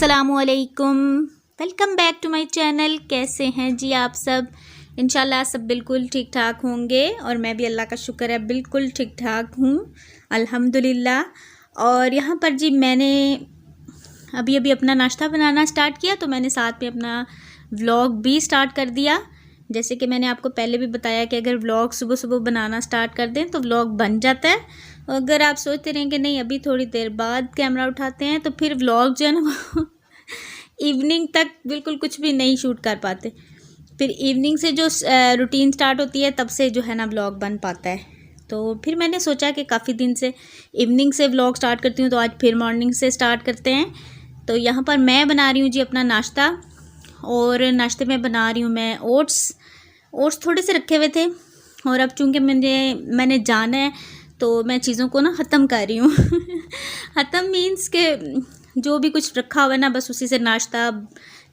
अस्सलामुअलैकुम, welcome back to my channel. कैसे हैं जी आप सब? इंशाल्लाह सब बिल्कुल ठीक ठाक होंगे और मैं भी अल्लाह का शुक्र है बिल्कुल ठीक ठाक हूँ, अल्हम्दुलिल्लाह। और यहाँ पर जी मैंने अभी अपना नाश्ता बनाना स्टार्ट किया, तो मैंने साथ में अपना व्लॉग भी स्टार्ट कर दिया। जैसे कि मैंने आपको पहले भी बताया कि अगर व्लॉग सुबह सुबह बनाना स्टार्ट कर दें तो व्लॉग बन जाता है। अगर आप सोचते रहें कि नहीं अभी थोड़ी देर बाद कैमरा उठाते हैं, तो फिर व्लॉग जो है ना वो इवनिंग तक बिल्कुल कुछ भी नहीं शूट कर पाते। फिर इवनिंग से जो रूटीन स्टार्ट होती है तब से जो है ना व्लॉग बन पाता है। तो फिर मैंने सोचा कि काफ़ी दिन से इवनिंग से व्लॉग स्टार्ट करती हूँ, तो आज फिर मॉर्निंग से स्टार्ट करते हैं। तो यहाँ पर मैं बना रही हूँ जी अपना नाश्ता, और नाश्ते में बना रही हूँ मैं ओट्स थोड़े से रखे हुए थे, और अब चूँकि मैंने जाना है तो मैं चीज़ों को ना ख़त्म कर रही हूँ ख़त्म मीन्स के जो भी कुछ रखा हुआ है ना, बस उसी से नाश्ता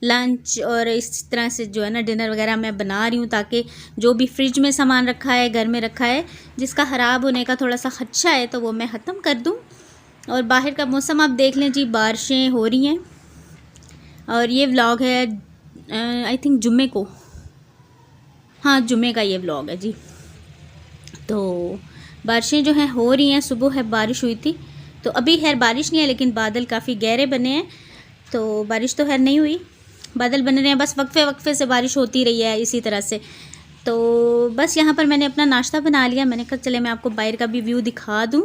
लंच और इस तरह से जो है ना डिनर वगैरह मैं बना रही हूँ, ताकि जो भी फ्रिज में सामान रखा है, घर में रखा है, जिसका ख़राब होने का थोड़ा सा खदशा है, तो वो मैं ख़त्म कर दूँ। और बाहर का मौसम आप देख लें जी, बारिशें हो रही हैं। और ये व्लॉग है आई थिंक जुम्मे को, हाँ जुम्मे का ये व्लॉग है जी। तो बारिशें जो हैं हो रही हैं, सुबह है बारिश हुई थी, तो अभी खैर बारिश नहीं है, लेकिन बादल काफ़ी गहरे बने हैं। तो बारिश तो खैर नहीं हुई, बादल बन रहे हैं, बस वक्फे से बारिश होती रही है इसी तरह से। तो बस यहाँ पर मैंने अपना नाश्ता बना लिया। मैंने कहा चले मैं आपको बाहर का भी व्यू दिखा दूँ,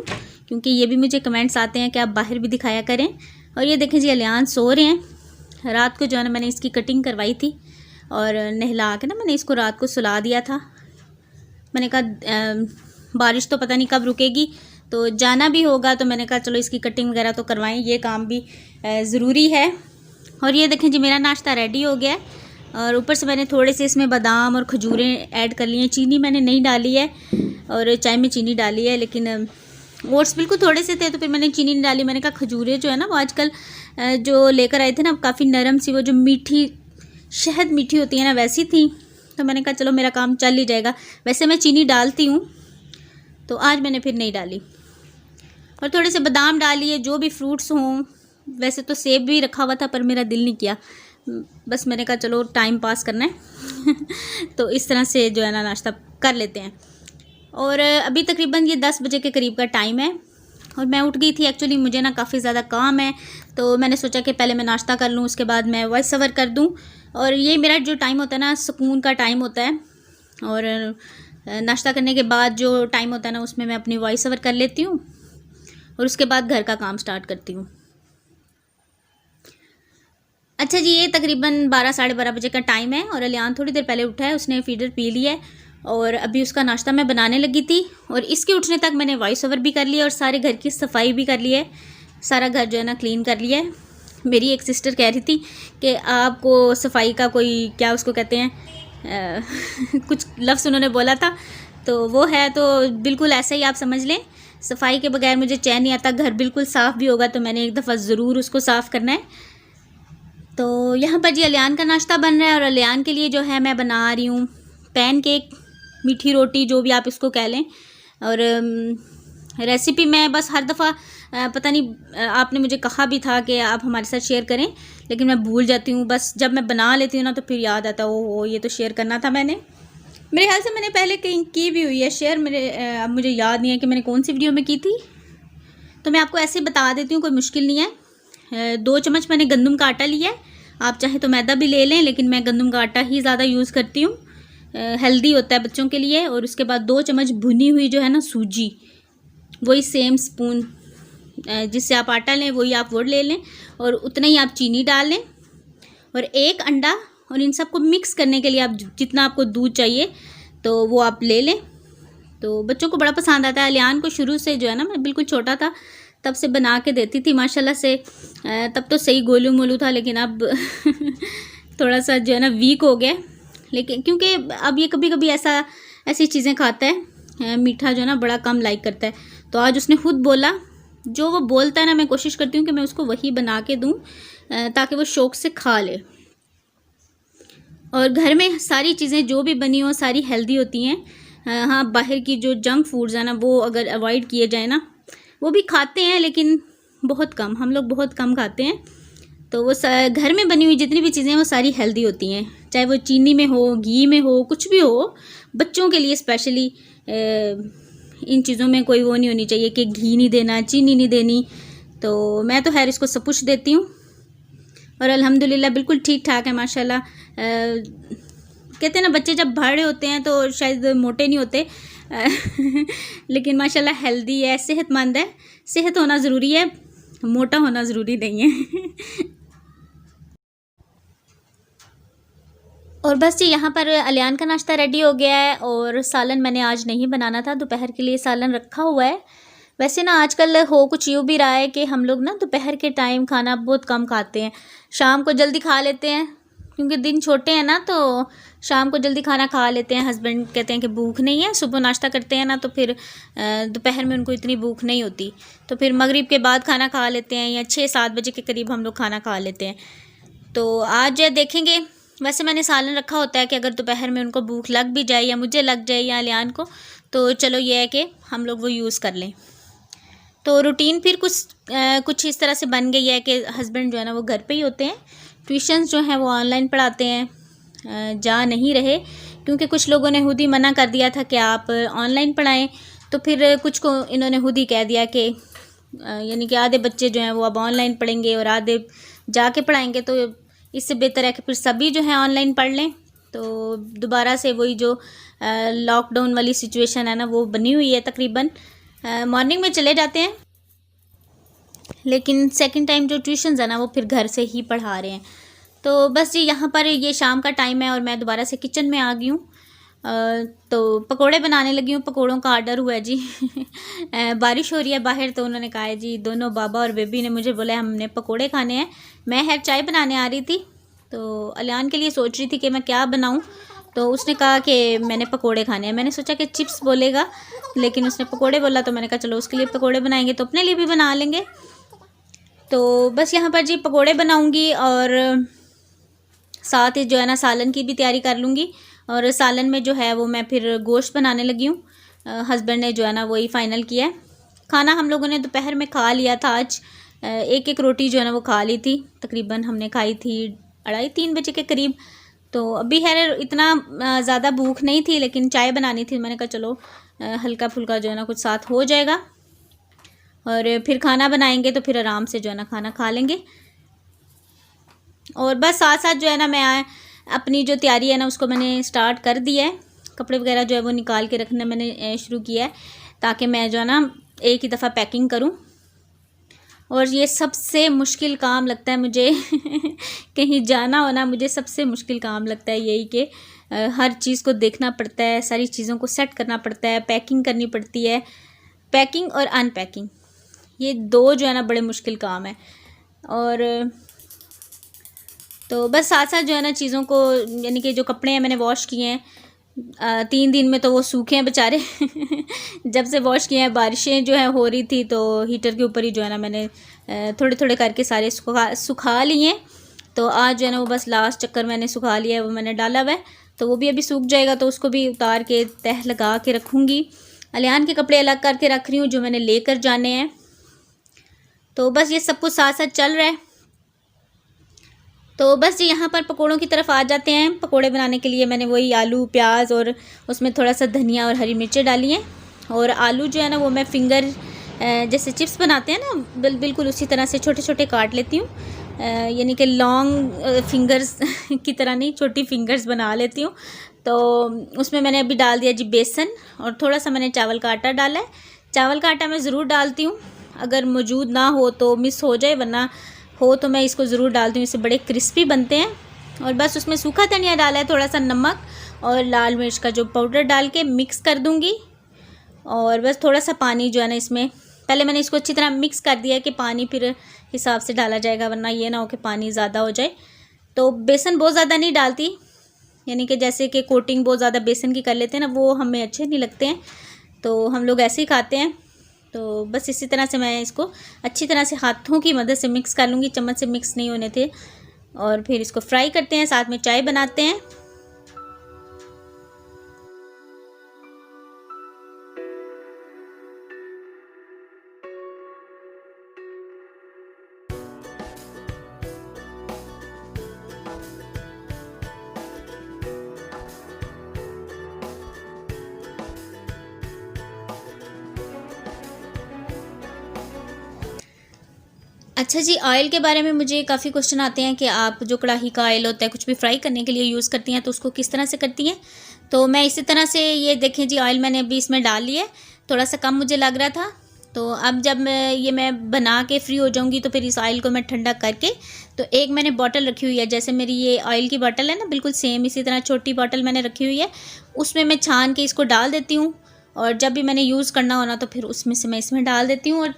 क्योंकि ये भी मुझे कमेंट्स आते हैं कि आप बाहर भी दिखाया करें। और ये देखें जी, अलियान सो रहे हैं। रात को जो है ना मैंने इसकी कटिंग करवाई थी, और नहला के ना मैंने इसको रात को सुला दिया था। मैंने कहा बारिश तो पता नहीं कब रुकेगी, तो जाना भी होगा, तो मैंने कहा चलो इसकी कटिंग वगैरह तो करवाएं, ये काम भी ज़रूरी है। और ये देखें जी, मेरा नाश्ता रेडी हो गया है, और ऊपर से मैंने थोड़े से इसमें बादाम और खजूरें ऐड कर ली हैं। चीनी मैंने नहीं डाली है, और चाय में चीनी डाली है, लेकिन ओट्स बिल्कुल थोड़े से थे तो फिर मैंने चीनी नहीं डाली। मैंने कहा खजूरें जो है ना वो आजकल जो लेकर आए थे ना, काफ़ी नरम सी, वो जो मीठी शहद मीठी होती है ना, वैसी थी। तो मैंने कहा चलो मेरा काम चल ही जाएगा। वैसे मैं चीनी डालती हूँ, तो आज मैंने फिर नहीं डाली। और थोड़े से बादाम डालिए, जो भी फ्रूट्स हों। वैसे तो सेब भी रखा हुआ था, पर मेरा दिल नहीं किया, बस मैंने कहा चलो टाइम पास करना है तो इस तरह से जो है ना नाश्ता कर लेते हैं। और अभी तकरीबन ये 10 बजे के करीब का टाइम है, और मैं उठ गई थी। एक्चुअली मुझे ना काफ़ी ज़्यादा काम है, तो मैंने सोचा कि पहले मैं नाश्ता कर लूँ, उसके बाद मैं वॉइस ओवर कर दूँ। और ये मेरा जो टाइम होता है ना, सुकून का टाइम होता है। और नाश्ता करने के बाद जो टाइम होता है ना, उसमें मैं अपनी वॉइस ओवर कर लेती हूँ, और उसके बाद घर का काम स्टार्ट करती हूँ। अच्छा जी, ये तकरीबन 12 साढ़े 12 बजे का टाइम है, और अलियान थोड़ी देर पहले उठा है, उसने फीडर पी लिया है, और अभी उसका नाश्ता मैं बनाने लगी थी। और इसके उठने तक मैंने वॉइस ओवर भी कर लिया, और सारे घर की सफाई भी कर ली है। सारा घर जो है ना क्लीन कर लिया है। मेरी एक सिस्टर कह रही थी कि आपको सफाई का कोई क्या उसको कहते हैं कुछ लफ्ज़ उन्होंने बोला था, तो वो है, तो बिल्कुल ऐसा ही आप समझ लें। सफाई के बगैर मुझे चैन नहीं आता। घर बिल्कुल साफ़ भी होगा तो मैंने एक दफ़ा ज़रूर उसको साफ़ करना है। तो यहाँ पर जी अलियान का नाश्ता बन रहा है, और अलियान के लिए जो है मैं बना रही हूँ पैन केक, मीठी रोटी, जो भी आप इसको कह लें। और रेसिपी मैं बस हर दफ़ा पता नहीं, आपने मुझे कहा भी था कि आप हमारे साथ शेयर करें, लेकिन मैं भूल जाती हूँ। बस जब मैं बना लेती हूँ ना, तो फिर याद आता है ओ ये तो शेयर करना था मैंने। मेरे ख्याल से मैंने पहले कहीं की भी हुई है शेयर, अब मुझे याद नहीं है कि मैंने कौन सी वीडियो में की थी। तो मैं आपको ऐसे बता देती हूँ, कोई मुश्किल नहीं है। 2 चम्मच मैंने गंदम का आटा लिया है, आप चाहे तो मैदा भी ले लें, लेकिन मैं गंदम का आटा ही ज़्यादा यूज़ करती हूँ, हेल्दी होता है बच्चों के लिए। और उसके बाद 2 चम्मच भुनी हुई जो है ना सूजी, वही सेम स्पून जिससे आप आटा लें वही आप वो ले लें, और उतना ही आप चीनी डाल लें, और 1 अंडा। और इन सबको मिक्स करने के लिए आप जितना आपको दूध चाहिए तो वो आप ले लें। तो बच्चों को बड़ा पसंद आता है। अलियान को शुरू से जो है ना, मैं बिल्कुल छोटा था तब से बना के देती थी माशाल्लाह से। तब तो सही गोलू मोलू था, लेकिन अब थोड़ा सा जो है ना वीक हो गया। लेकिन क्योंकि अब ये कभी कभी ऐसी चीज़ें खाता है, मीठा जो है ना बड़ा कम लाइक करता है। तो आज उसने खुद बोला, जो वो बोलता है ना मैं कोशिश करती हूँ कि मैं उसको वही बना के दूँ, ताकि वो शौक़ से खा ले। और घर में सारी चीज़ें जो भी बनी हो सारी हेल्दी होती हैं। हाँ, बाहर की जो जंक फूड्स हैं ना, वो अगर अवॉइड किए जाए ना, वो भी खाते हैं लेकिन बहुत कम, हम लोग बहुत कम खाते हैं। तो वो घर में बनी हुई जितनी भी चीज़ें हैं वो सारी हेल्दी होती हैं, चाहे वो चीनी में हो, घी में हो, कुछ भी हो। बच्चों के लिए स्पेशली इन चीज़ों में कोई वो नहीं होनी चाहिए कि घी नहीं देना, चीनी नहीं देनी। तो मैं तो खैर इसको सब कुछ देती हूँ और अल्हम्दुलिल्लाह बिल्कुल ठीक ठाक है माशाल्लाह। कहते हैं ना बच्चे जब बड़े होते हैं तो शायद मोटे नहीं होते लेकिन माशाल्लाह हेल्दी है, सेहतमंद है। सेहत होना ज़रूरी है, मोटा होना ज़रूरी नहीं है और बस जी यहाँ पर अलियान का नाश्ता रेडी हो गया है और सालन मैंने आज नहीं बनाना था, दोपहर के लिए सालन रखा हुआ है। वैसे ना आजकल हो कुछ यूँ भी रहा है कि हम लोग ना दोपहर के टाइम खाना बहुत कम खाते हैं, शाम को जल्दी खा लेते हैं क्योंकि दिन छोटे हैं ना, तो शाम को जल्दी खाना खा लेते हैं। हस्बैंड कहते हैं कि भूख नहीं है, सुबह नाश्ता करते हैं ना तो फिर दोपहर में उनको इतनी भूख नहीं होती, तो फिर मगरिब के बाद खाना खा लेते हैं या 6-7 बजे के करीब हम लोग खाना खा लेते हैं। तो आज देखेंगे, वैसे मैंने सालन रखा होता है कि अगर दोपहर में उनको भूख लग भी जाए या मुझे लग जाए या अलियान को, तो चलो ये है कि हम लोग वो यूज़ कर लें। तो रूटीन फिर कुछ इस तरह से बन गई है कि हस्बैंड जो है ना वो घर पे ही होते हैं, ट्यूशन्स जो हैं वो ऑनलाइन पढ़ाते हैं, जा नहीं रहे क्योंकि कुछ लोगों ने खुद ही मना कर दिया था कि आप ऑनलाइन पढ़ाएं, तो फिर कुछ को इन्होंने खुद ही कह दिया कि यानी कि आधे बच्चे जो हैं वो अब ऑनलाइन पढ़ेंगे और आधे जाके पढ़ाएंगे, तो इससे बेहतर है कि फिर सभी जो है ऑनलाइन पढ़ लें। तो दोबारा से वही जो लॉकडाउन वाली सिचुएशन है ना वो बनी हुई है तकरीबन। मॉर्निंग में चले जाते हैं लेकिन सेकंड टाइम जो ट्यूशन्स है ना वो फिर घर से ही पढ़ा रहे हैं। तो बस जी यहाँ पर ये शाम का टाइम है और मैं दोबारा से किचन में आ गई हूँ। तो पकोड़े बनाने लगी हूँ, पकोड़ों का ऑर्डर हुआ है जी बारिश हो रही है बाहर, तो उन्होंने कहा है जी, दोनों बाबा और बेबी ने मुझे बोला हमने पकोड़े खाने हैं। मैं है चाय बनाने आ रही थी तो अलियान के लिए सोच रही थी कि मैं क्या बनाऊँ, तो उसने कहा कि मैंने पकोड़े खाने हैं। मैंने सोचा कि चिप्स बोलेगा लेकिन उसने पकोड़े बोला, तो मैंने कहा चलो उसके लिए पकोड़े बनाएंगे तो अपने लिए भी बना लेंगे। तो बस यहाँ पर जी पकोड़े बनाऊँगी और साथ ही जो है ना सालन की भी तैयारी कर लूँगी। और सालन में जो है वो मैं फिर गोश्त बनाने लगी हूँ। हस्बैंड ने जो है ना वही फ़ाइनल किया है। खाना हम लोगों ने दोपहर में खा लिया था आज, एक रोटी जो है ना वो खा ली थी, तकरीबन हमने खाई थी 2:30-3 बजे के करीब। तो अभी खैर इतना ज़्यादा भूख नहीं थी लेकिन चाय बनानी थी, मैंने कहा चलो हल्का फुल्का जो है ना कुछ साथ हो जाएगा और फिर खाना बनाएंगे तो फिर आराम से जो है ना खाना खा लेंगे। और बस साथ साथ जो है ना मैं अपनी जो तैयारी है ना उसको मैंने स्टार्ट कर दिया है। कपड़े वगैरह जो है वो निकाल के रखना मैंने शुरू किया है ताकि मैं जो है ना एक ही दफ़ा पैकिंग करूं। और ये सबसे मुश्किल काम लगता है मुझे कहीं जाना हो ना, मुझे सबसे मुश्किल काम लगता है यही कि हर चीज़ को देखना पड़ता है, सारी चीज़ों को सेट करना पड़ता है, पैकिंग करनी पड़ती है। पैकिंग और अनपैकिंग ये दो जो है ना बड़े मुश्किल काम है। और तो बस साथ साथ जो है ना चीज़ों को, यानी कि जो कपड़े हैं मैंने वॉश किए हैं 3 दिन में तो वो सूखे हैं बेचारे जब से वॉश किए हैं बारिशें जो है हो रही थी तो हीटर के ऊपर ही जो है ना मैंने थोड़े थोड़े करके सारे सुखा लिए। तो आज जो है ना वो बस लास्ट चक्कर मैंने सुखा लिया है, वो मैंने डाला हुआ है, तो वो भी अभी सूख जाएगा तो उसको भी उतार के तह लगा के रखूँगी। अलियान के कपड़े अलग करके रख रही हूँ जो मैंने लेकर जाने हैं। तो बस ये सब कुछ साथ साथ चल रहा है। तो बस जी यहाँ पर पकोड़ों की तरफ आ जाते हैं। पकोड़े बनाने के लिए मैंने वही आलू प्याज और उसमें थोड़ा सा धनिया और हरी मिर्चें डाली हैं। और आलू जो है ना वो मैं फिंगर जैसे चिप्स बनाते हैं ना बिल्कुल उसी तरह से छोटे छोटे काट लेती हूँ, यानी कि लॉन्ग फिंगर्स की तरह नहीं, छोटी फिंगर्स बना लेती हूँ। तो उसमें मैंने अभी डाल दिया जी बेसन और थोड़ा सा मैंने चावल का आटा डाला है। चावल का आटा मैं ज़रूर डालती हूँ, अगर मौजूद ना हो तो मिस हो जाए, वरना हो तो मैं इसको ज़रूर डालती हूँ, इससे बड़े क्रिस्पी बनते हैं। और बस उसमें सूखा धनिया डाला है, थोड़ा सा नमक और लाल मिर्च का जो पाउडर डाल के मिक्स कर दूँगी। और बस थोड़ा सा पानी जो है ना इसमें, पहले मैंने इसको अच्छी तरह मिक्स कर दिया है कि पानी फिर हिसाब से डाला जाएगा, वरना ये ना हो कि पानी ज़्यादा हो जाए। तो बेसन बहुत ज़्यादा नहीं डालती, यानी कि जैसे कि कोटिंग बहुत ज़्यादा बेसन की कर लेते हैं ना, वो हमें अच्छे नहीं लगते हैं, तो हम लोग ऐसे ही खाते हैं। तो बस इसी तरह से मैं इसको अच्छी तरह से हाथों की मदद से मिक्स कर लूँगी, चम्मच से मिक्स नहीं होने थे। और फिर इसको फ्राई करते हैं, साथ में चाय बनाते हैं। अच्छा जी, ऑयल के बारे में मुझे काफ़ी क्वेश्चन आते हैं कि आप जो कढ़ाई का ऑयल होता है कुछ भी फ्राई करने के लिए यूज़ करती हैं तो उसको किस तरह से करती हैं। तो मैं इसी तरह से, ये देखें जी, ऑयल मैंने अभी इसमें डाल लिया है। थोड़ा सा कम मुझे लग रहा था, तो अब जब मैं बना के फ्री हो जाऊंगी तो फिर इस ऑयल को मैं ठंडा करके, तो एक मैंने बॉटल रखी हुई है, जैसे मेरी ये ऑयल की बॉटल है ना, बिल्कुल सेम इसी तरह छोटी बॉटल मैंने रखी हुई है। उसमें मैं छान के इसको डाल देती हूँ, और जब भी मैंने यूज़ करना होना तो फिर उसमें से मैं इसमें डाल देती हूँ। और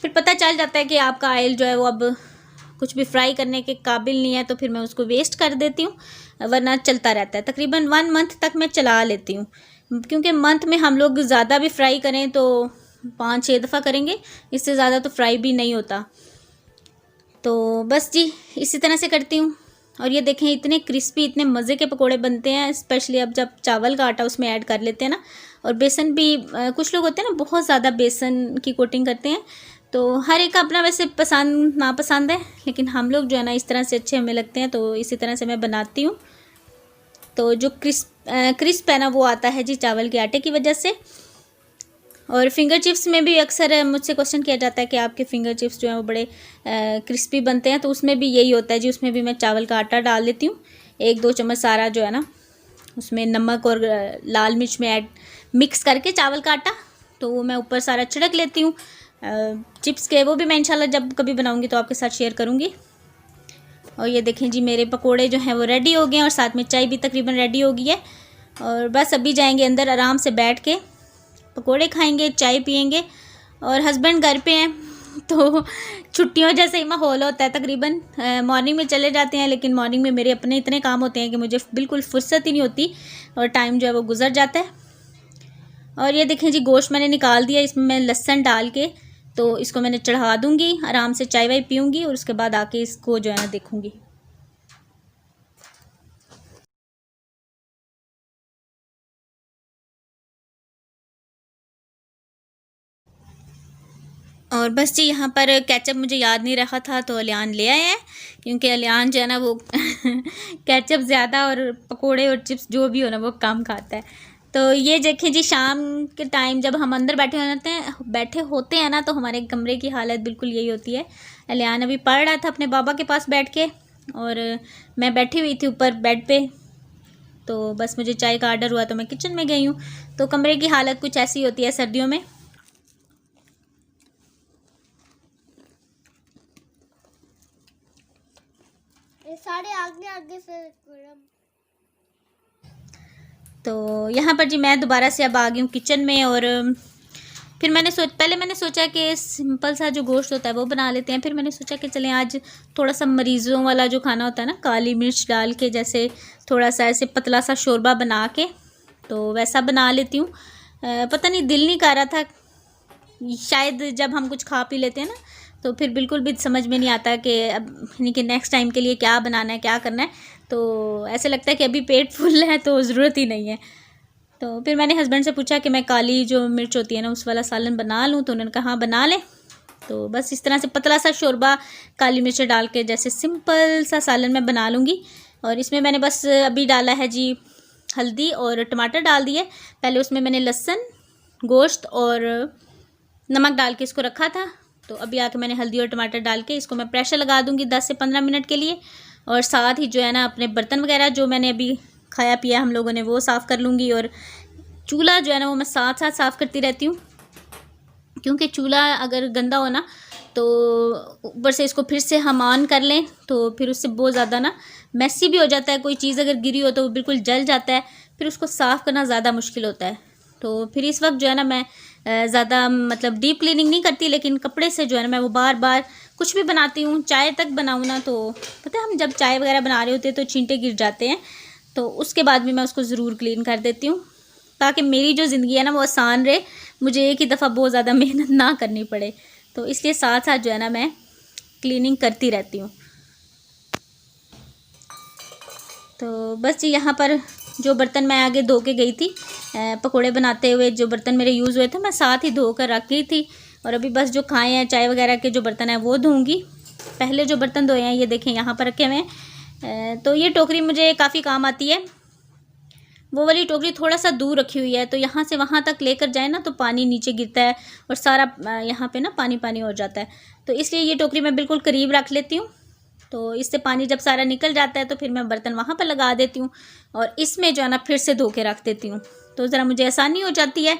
फिर पता चल जाता है कि आपका ऑयल जो है वो अब कुछ भी फ्राई करने के काबिल नहीं है, तो फिर मैं उसको वेस्ट कर देती हूँ, वरना चलता रहता है। तकरीबन 1 मंथ तक मैं चला लेती हूँ, क्योंकि मंथ में हम लोग ज़्यादा भी फ्राई करें तो 5-6 दफ़ा करेंगे, इससे ज़्यादा तो फ्राई भी नहीं होता। तो बस जी, इसी तरह से करती हूँ। और ये देखें, इतने क्रिस्पी, इतने मज़े के पकोड़े बनते हैं, स्पेशली अब जब चावल का आटा उसमें ऐड कर लेते हैं ना, और बेसन भी कुछ लोग होते हैं ना बहुत ज़्यादा बेसन की कोटिंग करते हैं, तो हर एक का अपना वैसे पसंद नापसंद है, लेकिन हम लोग जो है ना इस तरह से अच्छे हमें लगते हैं, तो इसी तरह से मैं बनाती हूँ। तो जो क्रिस्प है ना वो आता है जी चावल के आटे की वजह से। और फिंगर चिप्स में भी अक्सर मुझसे क्वेश्चन किया जाता है कि आपके फिंगर चिप्स जो हैं वो बड़े क्रिस्पी बनते हैं, तो उसमें भी यही होता है जी, उसमें भी मैं चावल का आटा डाल देती हूँ, 1-2 चम्मच सारा जो है ना, उसमें नमक और लाल मिर्च में ऐड मिक्स करके चावल का आटा, तो वो मैं ऊपर सारा छिड़क लेती हूँ चिप्स के। वो भी मैं इंशाल्लाह जब कभी बनाऊँगी तो आपके साथ शेयर करूँगी। और ये देखें जी, मेरे पकोड़े जो हैं वो रेडी हो गए हैं, और साथ में चाय भी तकरीबन रेडी हो गई है। और बस अभी जाएंगे अंदर, आराम से बैठ के पकोड़े खाएंगे, चाय पियेंगे। और हस्बैंड घर पे हैं, तो छुट्टियों जैसे ही माहौल होता है तकरीबन। मॉर्निंग में चले जाते हैं, लेकिन मॉर्निंग में मेरे अपने इतने काम होते हैं कि मुझे बिल्कुल फुर्सत ही नहीं होती, और टाइम जो है वो गुजर जाता है। और ये देखें जी, गोश्त मैंने निकाल दिया, इसमें मैं लहसुन डाल के तो इसको मैंने चढ़ा दूँगी, आराम से चाय वाय पीऊँगी, और उसके बाद आके इसको जो है ना देखूँगी। और बस जी, यहाँ पर केचप मुझे याद नहीं रखा था, तो अलियान ले आए हैं, क्योंकि अलियान जो है ना वो केचप ज़्यादा और पकोड़े और चिप्स जो भी हो ना वो कम खाता है। तो ये देखें जी, शाम के टाइम जब हम अंदर बैठे होते हैं ना, तो हमारे कमरे की हालत बिल्कुल यही होती है। अलियान अभी पढ़ रहा था अपने बाबा के पास बैठ के, और मैं बैठी हुई थी ऊपर बेड पे। तो बस मुझे चाय का आर्डर हुआ तो मैं किचन में गई हूँ। तो कमरे की हालत कुछ ऐसी होती है सर्दियों में। सारे आगे आगे से तो यहाँ पर जी मैं दोबारा से अब आ गई हूँ किचन में, और फिर पहले मैंने सोचा कि सिंपल सा जो गोश्त होता है वो बना लेते हैं। फिर मैंने सोचा कि चलें आज थोड़ा सा मरीज़ों वाला जो खाना होता है ना, काली मिर्च डाल के, जैसे थोड़ा सा ऐसे पतला सा शोरबा बना के, तो वैसा बना लेती हूँ। पता नहीं, दिल नहीं कर रहा था, शायद जब हम कुछ खा पी लेते हैं ना तो फिर बिल्कुल भी समझ में नहीं आता कि अब यानी कि नेक्स्ट टाइम के लिए क्या बनाना है, क्या करना है। तो ऐसे लगता है कि अभी पेट फुल है तो ज़रूरत ही नहीं है। तो फिर मैंने हस्बैंड से पूछा कि मैं काली जो मिर्च होती है ना उस वाला सालन बना लूँ, तो उन्होंने कहा हाँ बना ले। तो बस इस तरह से पतला सा शोरबा काली मिर्च डाल के जैसे सिंपल सा सालन मैं बना लूँगी। और इसमें मैंने बस अभी डाला है जी हल्दी और टमाटर डाल दिए। पहले उसमें मैंने लहसुन, गोश्त और नमक डाल के इसको रखा था, तो अभी आके मैंने हल्दी और टमाटर डाल के इसको मैं प्रेशर लगा दूँगी 10 से 15 मिनट के लिए। और साथ ही जो है ना अपने बर्तन वगैरह जो मैंने अभी खाया पिया हम लोगों ने वो साफ़ कर लूँगी। और चूल्हा जो है ना वो मैं साथ साथ साफ़ करती रहती हूँ, क्योंकि चूल्हा अगर गंदा हो ना तो ऊपर से इसको फिर से हम ऑन कर लें तो फिर उससे बहुत ज़्यादा ना मैसी भी हो जाता है। कोई चीज़ अगर गिरी हो तो वो बिल्कुल जल जाता है, फिर उसको साफ़ करना ज़्यादा मुश्किल होता है। तो फिर इस वक्त जो है ना मैं ज़्यादा मतलब डीप क्लीनिंग नहीं करती, लेकिन कपड़े से जो है ना मैं वो बार बार कुछ भी बनाती हूँ, चाय तक बनाऊँ ना, तो पता है हम जब चाय वगैरह बना रहे होते हैं तो छींटे गिर जाते हैं, तो उसके बाद भी मैं उसको ज़रूर क्लीन कर देती हूँ, ताकि मेरी जो ज़िंदगी है ना वो आसान रहे, मुझे एक ही दफ़ा बहुत ज़्यादा मेहनत ना करनी पड़े। तो इसलिए साथ साथ जो है ना मैं क्लीनिंग करती रहती हूँ। तो बस जी, यहाँ पर जो बर्तन मैं आगे धो के गई थी पकोड़े बनाते हुए, जो बर्तन मेरे यूज़ हुए थे मैं साथ ही धो कर रख गई थी। और अभी बस जो खाए हैं चाय वगैरह के जो बर्तन हैं वो धोऊँगी। पहले जो बर्तन धोए हैं ये देखें यहाँ पर रखे हुए हैं। तो ये टोकरी मुझे काफ़ी काम आती है, वो वाली टोकरी थोड़ा सा दूर रखी हुई है, तो यहाँ से वहाँ तक लेकर जाए ना तो पानी नीचे गिरता है और सारा यहाँ पे ना पानी पानी हो जाता है। तो इसलिए ये टोकरी मैं बिल्कुल करीब रख लेती हूँ। तो इससे पानी जब सारा निकल जाता है तो फिर मैं बर्तन वहाँ पर लगा देती हूँ और इसमें जो है ना फिर से धो के रख देती हूँ, तो ज़रा मुझे आसानी हो जाती है।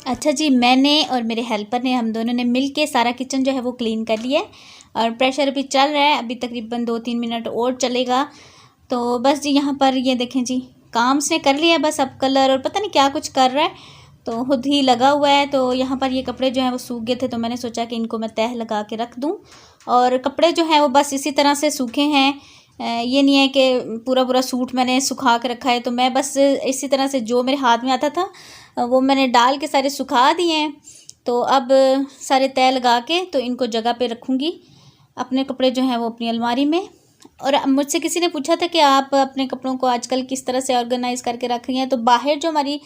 अच्छा जी, मैंने और मेरे हेल्पर ने, हम दोनों ने मिल के सारा किचन जो है वो क्लीन कर लिया है और प्रेशर अभी चल रहा है, अभी तकरीबन 2-3 मिनट और चलेगा। तो बस जी यहाँ पर ये देखें जी, काम उसने कर लिया है, बस अब कलर और पता नहीं क्या कुछ कर रहा है, तो खुद ही लगा हुआ है। तो यहाँ पर ये कपड़े जो हैं वो सूख गए थे, तो मैंने सोचा कि इनको मैं तह लगा के रख दूँ। और कपड़े जो हैं वो बस इसी तरह से सूखे हैं, ये नहीं है कि पूरा पूरा सूट मैंने सुखा के रखा है। तो मैं बस इसी तरह से जो मेरे हाथ में आता था वो मैंने डाल के सारे सुखा दिए हैं। तो अब सारे तह लगा के तो इनको जगह पे रखूँगी, अपने कपड़े जो हैं वो अपनी अलमारी में। और मुझसे किसी ने पूछा था कि आप अपने कपड़ों को आजकल किस तरह से ऑर्गेनाइज़ करके रख रही हैं। तो बाहर जो हमारी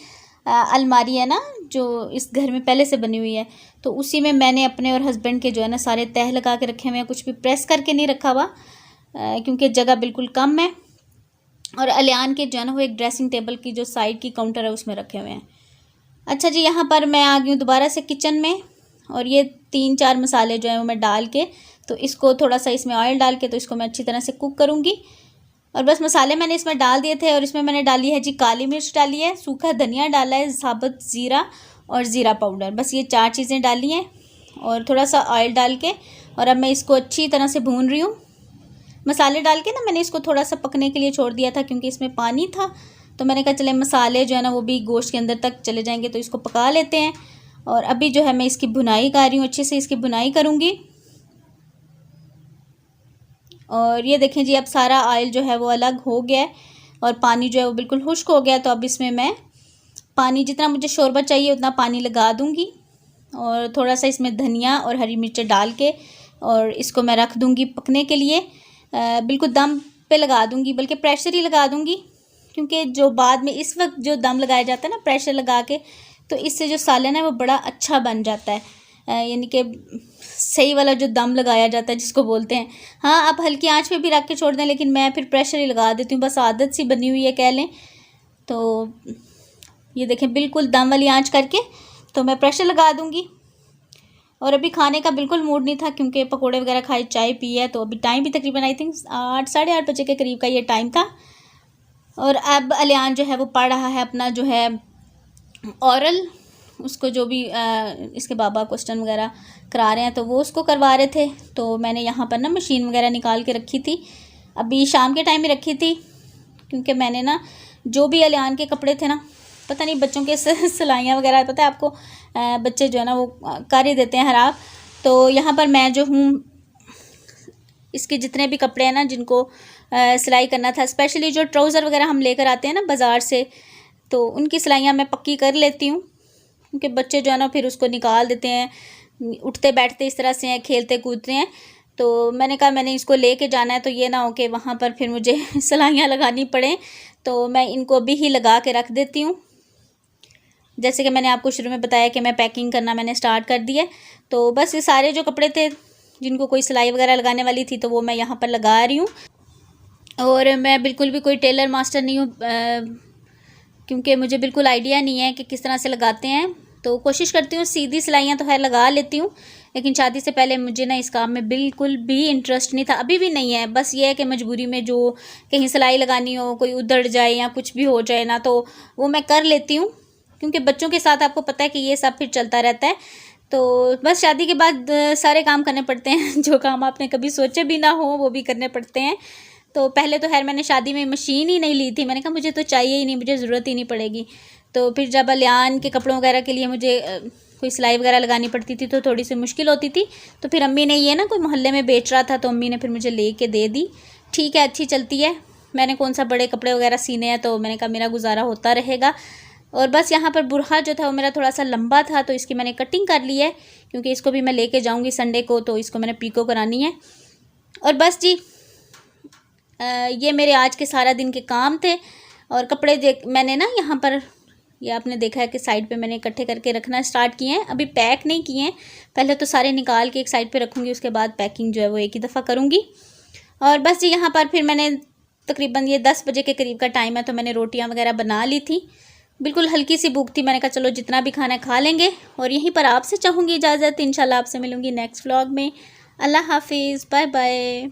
अलमारी है ना, जो इस घर में पहले से बनी हुई है, तो उसी में मैंने अपने और हस्बैंड के जो है ना सारे तह लगा के रखे हुए हैं, कुछ भी प्रेस करके नहीं रखा हुआ क्योंकि जगह बिल्कुल कम है। और अलियान के जो है ना वो एक ड्रेसिंग टेबल की जो साइड की काउंटर है उसमें रखे हुए हैं। अच्छा जी, यहाँ पर मैं आ गई हूँ दोबारा से किचन में, और ये 3-4 मसाले जो हैं वो मैं डाल के, तो इसको थोड़ा सा इसमें ऑयल डाल के तो इसको मैं अच्छी तरह से कुक करूँगी। और बस मसाले मैंने इसमें डाल दिए थे, और इसमें मैंने डाली है जी काली मिर्च डाली है, सूखा धनिया डाला है, साबुत ज़ीरा और ज़ीरा पाउडर, बस ये 4 चीज़ें डाली हैं और थोड़ा सा ऑयल डाल के। और अब मैं इसको अच्छी तरह से भून रही हूँ। मसाले डाल के ना मैंने इसको थोड़ा सा पकने के लिए छोड़ दिया था क्योंकि इसमें पानी था, तो मैंने कहा चले मसाले जो है ना वो भी गोश्त के अंदर तक चले जाएंगे, तो इसको पका लेते हैं। और अभी जो है मैं इसकी भुनाई कर रही हूँ, अच्छे से इसकी भुनाई करूँगी। और ये देखें जी, अब सारा ऑयल जो है वो अलग हो गया है और पानी जो है वो बिल्कुल खुश्क हो गया। तो अब इसमें मैं पानी, जितना मुझे शोरबा चाहिए उतना पानी लगा दूँगी, और थोड़ा सा इसमें धनिया और हरी मिर्चें डाल के और इसको मैं रख दूँगी पकने के लिए। बिल्कुल दम पे लगा दूँगी, बल्कि प्रेशर ही लगा दूँगी, क्योंकि जो बाद में इस वक्त जो दम लगाया जाता है ना प्रेशर लगा के, तो इससे जो सालन है वो बड़ा अच्छा बन जाता है, यानी कि सही वाला जो दम लगाया जाता है जिसको बोलते हैं। हाँ, आप हल्की आंच पे भी रख के छोड़ दें, लेकिन मैं फिर प्रेशर ही लगा देती हूँ, बस आदत सी बनी हुई है कह लें। तो ये देखें, बिल्कुल दम वाली आंच करके तो मैं प्रेशर लगा दूँगी। और अभी खाने का बिल्कुल मूड नहीं था क्योंकि पकोड़े वगैरह खाए, चाय पी है, तो अभी टाइम भी तकरीबन आई थिंक 8 साढ़े 8 बजे के करीब का ये टाइम था। और अब अलियान जो है वो पढ़ रहा है अपना जो है औरल, उसको जो भी इसके बाबा क्वेश्चन वगैरह करा रहे हैं तो वो उसको करवा रहे थे। तो मैंने यहाँ पर ना मशीन वगैरह निकाल के रखी थी, अभी शाम के टाइम में रखी थी, क्योंकि मैंने ना जो भी अलियान के कपड़े थे ना, पता नहीं बच्चों के सिलाइयाँ वगैरह, पता है आपको, बच्चे जो है ना वो कर ही देते हैं ख़राब। तो यहाँ पर मैं जो हूँ, इसके जितने भी कपड़े हैं ना जिनको सिलाई करना था, स्पेशली जो ट्राउज़र वगैरह हम लेकर आते हैं ना बाज़ार से, तो उनकी सिलाइयाँ मैं पक्की कर लेती हूँ, क्योंकि बच्चे जो है ना फिर उसको निकाल देते हैं, उठते बैठते इस तरह से हैं, खेलते कूदते हैं। तो मैंने कहा मैंने इसको लेके जाना है, तो ये ना हो कि वहाँ पर फिर मुझे सिलाइयाँ लगानी पड़े, तो मैं इनको अभी ही लगा के रख देती हूँ। जैसे कि मैंने आपको शुरू में बताया कि मैं पैकिंग करना मैंने स्टार्ट कर दी है। तो बस ये सारे जो कपड़े थे जिनको कोई सिलाई वगैरह लगाने वाली थी तो वो मैं यहाँ पर लगा रही हूँ। और मैं बिल्कुल भी कोई टेलर मास्टर नहीं हूँ, क्योंकि मुझे बिल्कुल आइडिया नहीं है कि किस तरह से लगाते हैं। तो कोशिश करती हूँ, सीधी सिलाइयाँ तो खैर लगा लेती हूँ, लेकिन शादी से पहले मुझे ना इस काम में बिल्कुल भी इंटरेस्ट नहीं था, अभी भी नहीं है। बस ये है कि मजबूरी में जो कहीं सिलाई लगानी हो, कोई उधड़ जाए या कुछ भी हो जाए ना, तो वो मैं कर लेती हूँ, क्योंकि बच्चों के साथ आपको पता है कि ये सब फिर चलता रहता है। तो बस शादी के बाद सारे काम करने पड़ते हैं, जो काम आपने कभी सोचे भी ना हो वो भी करने पड़ते हैं। तो पहले तो खैर मैंने शादी में मशीन ही नहीं ली थी, मैंने कहा मुझे तो चाहिए ही नहीं, मुझे ज़रूरत ही नहीं पड़ेगी। तो फिर जब अलियान के कपड़ों वगैरह के लिए मुझे कोई सिलाई वगैरह लगानी पड़ती थी तो थोड़ी सी मुश्किल होती थी। तो फिर अम्मी ने ये ना कोई मोहल्ले में बेच रहा था तो अम्मी ने फिर मुझे ले के दे दी। ठीक है, अच्छी चलती है, मैंने कौन सा बड़े कपड़े वगैरह सीने हैं, तो मैंने कहा मेरा गुजारा होता रहेगा। और बस यहाँ पर बुरहा जो था वो मेरा थोड़ा सा लंबा था, तो इसकी मैंने कटिंग कर ली है, क्योंकि इसको भी मैं लेके जाऊँगी संडे को, तो इसको मैंने पीको करानी है। और बस जी ये मेरे आज के सारा दिन के काम थे। और कपड़े मैंने ना यहाँ पर ये आपने देखा है कि साइड पे मैंने इकट्ठे करके रखना स्टार्ट किए हैं, अभी पैक नहीं किए हैं। पहले तो सारे निकाल के एक साइड पे रखूँगी, उसके बाद पैकिंग जो है वो एक ही दफ़ा करूँगी। और बस जी यहाँ पर फिर मैंने तकरीबन ये 10 बजे के करीब का टाइम है, तो मैंने रोटियाँ वगैरह बना ली थी, बिल्कुल हल्की सी भूख थी। मैंने कहा चलो जितना भी खाना खा लेंगे। और यहीं पर आपसे चाहूँगी इजाज़त, इंशाल्लाह आपसे मिलूँगी नेक्स्ट व्लॉग में। अल्लाह हाफिज़, बाय बाय।